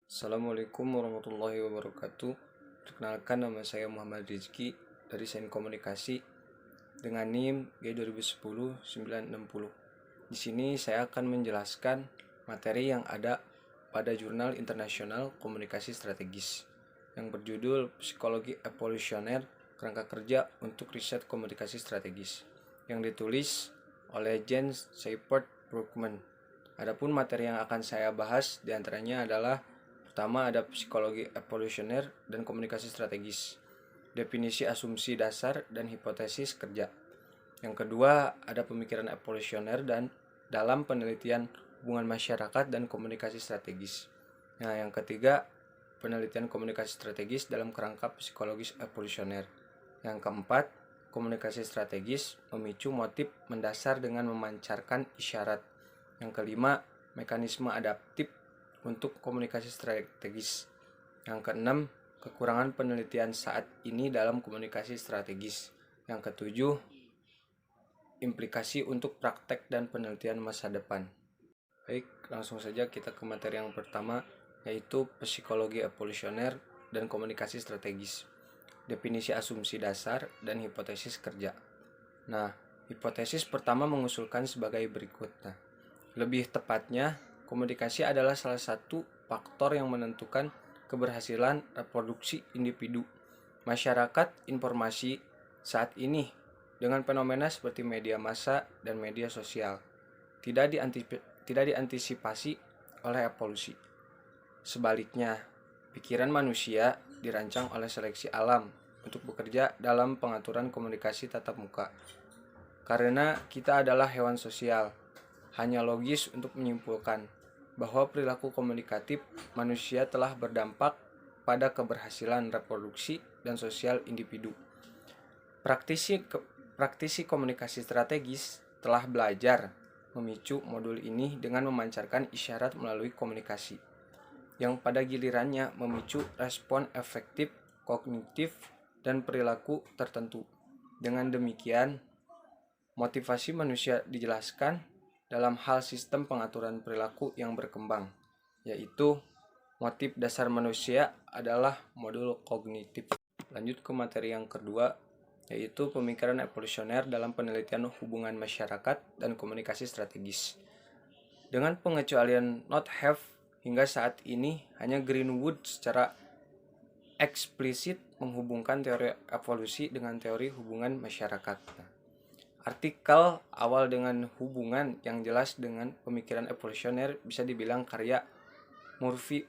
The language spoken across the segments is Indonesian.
Assalamualaikum warahmatullahi wabarakatuh. Perkenalkan, nama saya Muhammad Rizky dari Sains Komunikasi dengan NIM G2010-960. Di sini saya akan menjelaskan materi yang ada pada Jurnal Internasional Komunikasi Strategis yang berjudul Psikologi Evolusioner, Kerangka Kerja untuk Riset Komunikasi Strategis yang ditulis oleh Jens Seifert Brookman. Adapun materi yang akan saya bahas diantaranya adalah: pertama, ada psikologi evolusioner dan komunikasi strategis, definisi asumsi dasar dan hipotesis kerja. Yang kedua, ada pemikiran evolusioner dan dalam penelitian hubungan masyarakat dan komunikasi strategis. Nah, yang ketiga, penelitian komunikasi strategis dalam kerangka psikologis evolusioner. Yang keempat, komunikasi strategis memicu motif mendasar dengan memancarkan isyarat. Yang kelima, mekanisme adaptif untuk komunikasi strategis. Yang keenam, kekurangan penelitian saat ini dalam komunikasi strategis. Yang ketujuh, implikasi untuk praktek dan penelitian masa depan. Baik, langsung saja kita ke materi yang pertama, yaitu psikologi evolusioner dan komunikasi strategis, definisi asumsi dasar dan hipotesis kerja. Nah, hipotesis pertama mengusulkan sebagai berikut. Lebih tepatnya, komunikasi adalah salah satu faktor yang menentukan keberhasilan reproduksi individu masyarakat informasi saat ini dengan fenomena seperti media massa dan media sosial tidak diantisipasi oleh evolusi. Sebaliknya, pikiran manusia dirancang oleh seleksi alam untuk bekerja dalam pengaturan komunikasi tatap muka. Karena kita adalah hewan sosial, hanya logis untuk menyimpulkan bahwa perilaku komunikatif manusia telah berdampak pada keberhasilan reproduksi dan sosial individu. Praktisi komunikasi strategis telah belajar memicu modul ini dengan memancarkan isyarat melalui komunikasi, yang pada gilirannya memicu respon efektif, kognitif, dan perilaku tertentu. Dengan demikian, motivasi manusia dijelaskan dalam hal sistem pengaturan perilaku yang berkembang, yaitu motif dasar manusia adalah modul kognitif. Lanjut ke materi yang kedua, yaitu pemikiran evolusioner dalam penelitian hubungan masyarakat dan komunikasi strategis. Dengan pengecualian not have, hingga saat ini hanya Greenwood secara eksplisit menghubungkan teori evolusi dengan teori hubungan masyarakat. Artikel awal dengan hubungan yang jelas dengan pemikiran evolusioner bisa dibilang karya Murphy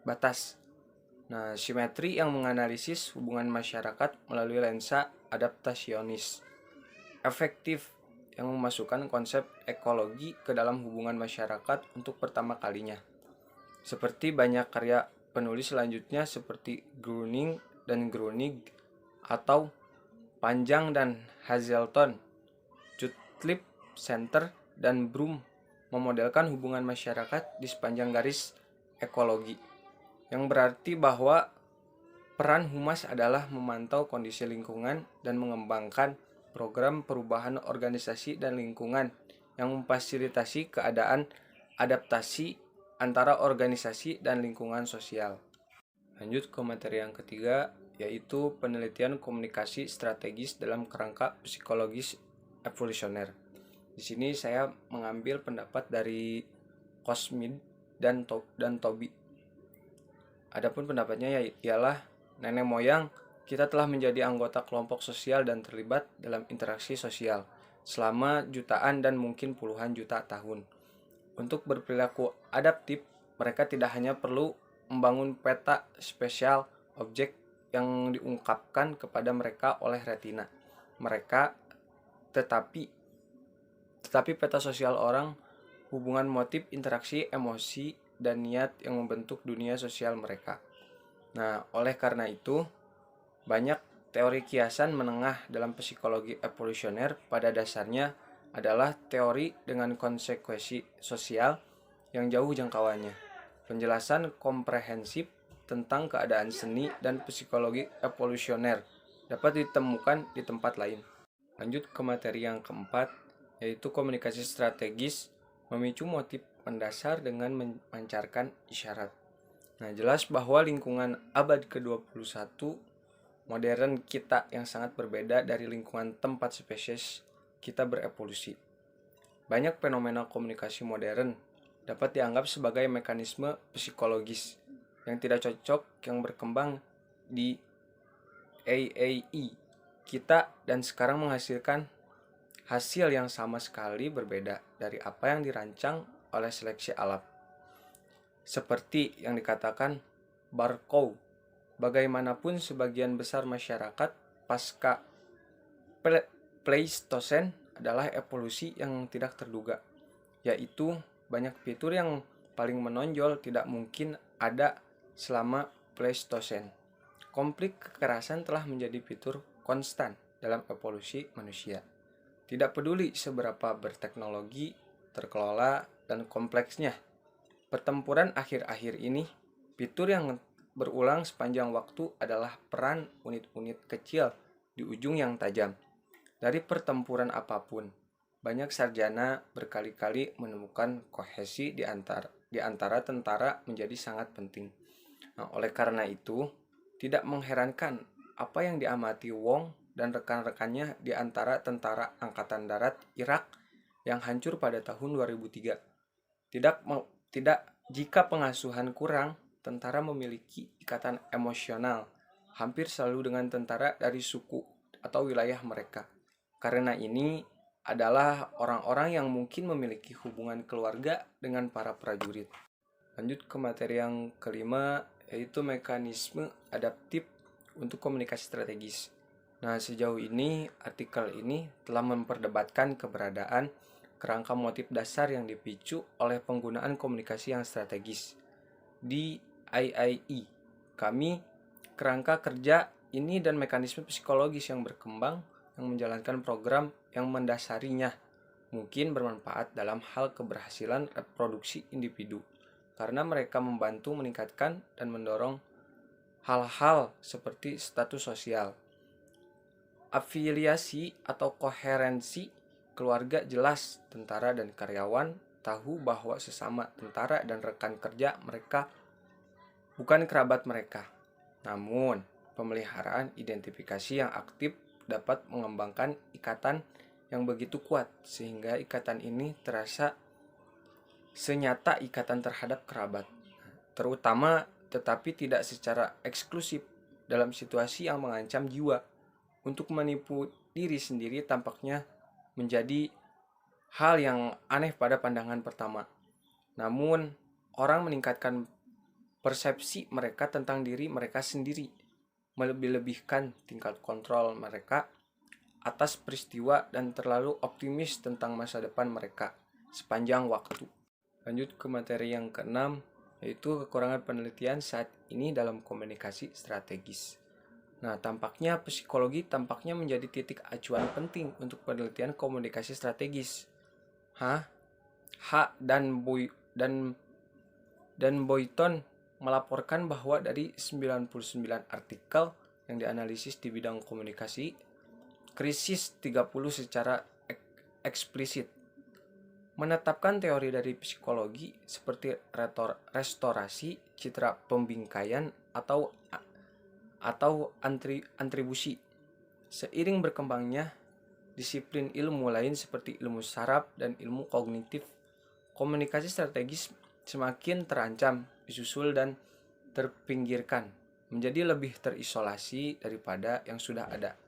Batas. Nah, simetri yang menganalisis hubungan masyarakat melalui lensa adaptasionis efektif yang memasukkan konsep ekologi ke dalam hubungan masyarakat untuk pertama kalinya. Seperti banyak karya penulis selanjutnya seperti Gruning dan Grunig atau Panjang dan Hazelton, Cutlip, Center, dan Broom memodelkan hubungan masyarakat di sepanjang garis ekologi, yang berarti bahwa peran humas adalah memantau kondisi lingkungan dan mengembangkan program perubahan organisasi dan lingkungan yang memfasilitasi keadaan adaptasi antara organisasi dan lingkungan sosial. Lanjut ke materi yang ketiga, yaitu penelitian komunikasi strategis dalam kerangka psikologis evolusioner. Di sini saya mengambil pendapat dari Cosmin dan Toby. Adapun pendapatnya ialah nenek moyang kita telah menjadi anggota kelompok sosial dan terlibat dalam interaksi sosial selama jutaan dan mungkin puluhan juta tahun. Untuk berperilaku adaptif, mereka tidak hanya perlu membangun peta spesial objek yang diungkapkan kepada mereka oleh retina mereka, tetapi peta sosial orang, hubungan motif, interaksi, emosi, dan niat yang membentuk dunia sosial mereka. Nah, oleh karena itu, banyak teori kiasan menengah dalam psikologi evolusioner pada dasarnya adalah teori dengan konsekuensi sosial yang jauh jangkauannya. Penjelasan komprehensif tentang keadaan seni dan psikologi evolusioner dapat ditemukan di tempat lain. Lanjut ke materi yang keempat, yaitu komunikasi strategis memicu motif mendasar dengan memancarkan isyarat. Nah, jelas bahwa lingkungan abad ke-21 modern kita yang sangat berbeda dari lingkungan tempat spesies kita berevolusi. Banyak fenomena komunikasi modern dapat dianggap sebagai mekanisme psikologis yang tidak cocok yang berkembang di AAE kita dan sekarang menghasilkan hasil yang sama sekali berbeda dari apa yang dirancang oleh seleksi alam. Seperti yang dikatakan Barkow, bagaimanapun sebagian besar masyarakat pasca Pleistocene adalah evolusi yang tidak terduga, yaitu banyak fitur yang paling menonjol tidak mungkin ada selama Pleistocene. Konflik kekerasan telah menjadi fitur konstan dalam evolusi manusia. Tidak peduli seberapa berteknologi, terkelola, dan kompleksnya. Pertempuran akhir-akhir ini, fitur yang berulang sepanjang waktu adalah peran unit-unit kecil di ujung yang tajam. Dari pertempuran apapun, banyak sarjana berkali-kali menemukan kohesi di antara tentara menjadi sangat penting. Nah, oleh karena itu, tidak mengherankan apa yang diamati Wong dan rekan-rekannya di antara tentara Angkatan Darat Irak yang hancur pada tahun 2003. Tidak jika pengasuhan kurang, tentara memiliki ikatan emosional hampir selalu dengan tentara dari suku atau wilayah mereka. Karena ini adalah orang-orang yang mungkin memiliki hubungan keluarga dengan para prajurit. Lanjut ke materi yang kelima, yaitu mekanisme adaptif untuk komunikasi strategis. Nah, sejauh ini artikel ini telah memperdebatkan keberadaan kerangka motif dasar yang dipicu oleh penggunaan komunikasi yang strategis. Di IIE, kami kerangka kerja ini dan mekanisme psikologis yang berkembang yang menjalankan program yang mendasarinya mungkin bermanfaat dalam hal keberhasilan reproduksi individu karena mereka membantu meningkatkan dan mendorong hal-hal seperti status sosial, afiliasi atau koherensi keluarga jelas. Tentara dan karyawan tahu bahwa sesama tentara dan rekan kerja mereka bukan kerabat mereka. Namun, pemeliharaan identifikasi yang aktif dapat mengembangkan ikatan yang begitu kuat sehingga ikatan ini terasa senyata ikatan terhadap kerabat, terutama tetapi tidak secara eksklusif dalam situasi yang mengancam jiwa. Untuk menipu diri sendiri tampaknya menjadi hal yang aneh pada pandangan pertama. Namun, orang meningkatkan persepsi mereka tentang diri mereka sendiri, melebih-lebihkan tingkat kontrol mereka atas peristiwa dan terlalu optimis tentang masa depan mereka sepanjang waktu. Lanjut ke materi yang keenam, yaitu kekurangan penelitian saat ini dalam komunikasi strategis. Nah, tampaknya psikologi menjadi titik acuan penting untuk penelitian komunikasi strategis. Dan Boyton melaporkan bahwa dari 99 artikel yang dianalisis di bidang komunikasi, krisis 30 secara eksplisit menetapkan teori dari psikologi seperti restorasi, citra pembingkaian, atau atribusi. Seiring berkembangnya disiplin ilmu lain seperti ilmu saraf dan ilmu kognitif, komunikasi strategis semakin terancam, disusul dan terpinggirkan, menjadi lebih terisolasi daripada yang sudah ada.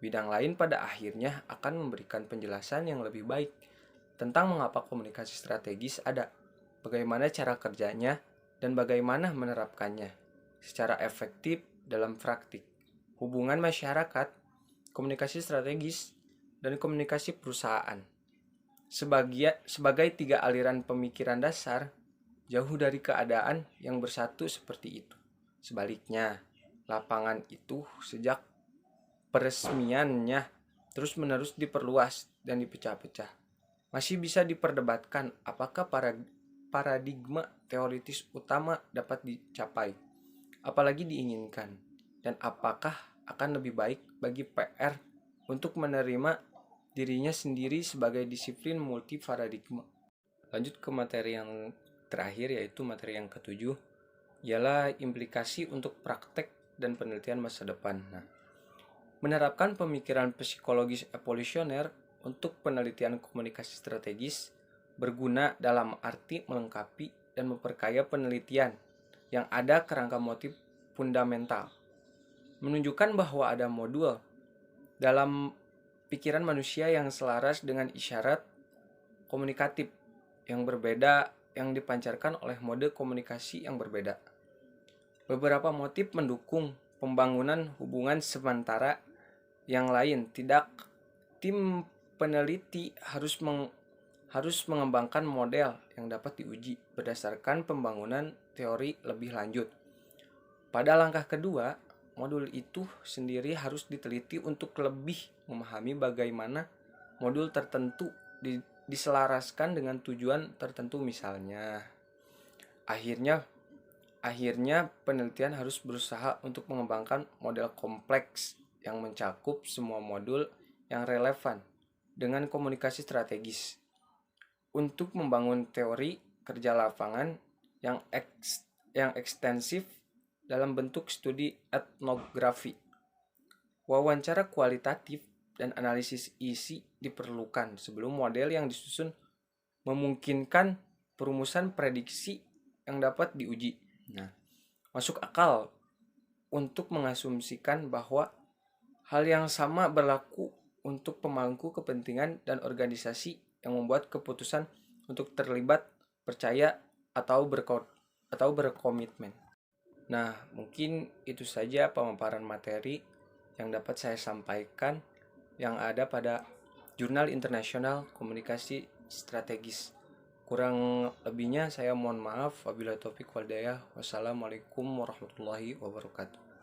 Bidang lain pada akhirnya akan memberikan penjelasan yang lebih baik tentang mengapa komunikasi strategis ada, bagaimana cara kerjanya, dan bagaimana menerapkannya secara efektif dalam praktik. Hubungan masyarakat, komunikasi strategis, dan komunikasi perusahaan. Sebagai tiga aliran pemikiran dasar, jauh dari keadaan yang bersatu seperti itu. Sebaliknya, lapangan itu sejak peresmiannya terus-menerus diperluas dan dipecah-pecah. Masih bisa diperdebatkan apakah paradigma teoritis utama dapat dicapai, apalagi diinginkan, dan apakah akan lebih baik bagi PR untuk menerima dirinya sendiri sebagai disiplin multi paradigma. Lanjut ke materi yang terakhir, yaitu materi yang ketujuh, ialah implikasi untuk praktek dan penelitian masa depan. Nah, menerapkan pemikiran psikologis evolusioner untuk penelitian komunikasi strategis berguna dalam arti melengkapi dan memperkaya penelitian yang ada kerangka motif fundamental, menunjukkan bahwa ada modul dalam pikiran manusia yang selaras dengan isyarat komunikatif yang berbeda yang dipancarkan oleh mode komunikasi yang berbeda. Beberapa motif mendukung pembangunan hubungan sementara yang lain. Tim peneliti harus mengembangkan model yang dapat diuji berdasarkan pembangunan teori lebih lanjut. Pada langkah kedua, modul itu sendiri harus diteliti untuk lebih memahami bagaimana modul tertentu diselaraskan dengan tujuan tertentu. Misalnya, akhirnya penelitian harus berusaha untuk mengembangkan model kompleks yang mencakup semua modul yang relevan dengan komunikasi strategis untuk membangun teori kerja lapangan yang ekstensif dalam bentuk studi etnografi. Wawancara kualitatif dan analisis isi diperlukan sebelum model yang disusun memungkinkan perumusan prediksi yang dapat diuji. Nah, masuk akal untuk mengasumsikan bahwa hal yang sama berlaku untuk pemangku kepentingan dan organisasi yang membuat keputusan untuk terlibat, percaya, atau berkomitmen. Nah, mungkin itu saja pemaparan materi yang dapat saya sampaikan yang ada pada Jurnal Internasional Komunikasi Strategis. Kurang lebihnya saya mohon maaf. Wabillahi taufiq wal hidayah. Wassalamualaikum warahmatullahi wabarakatuh.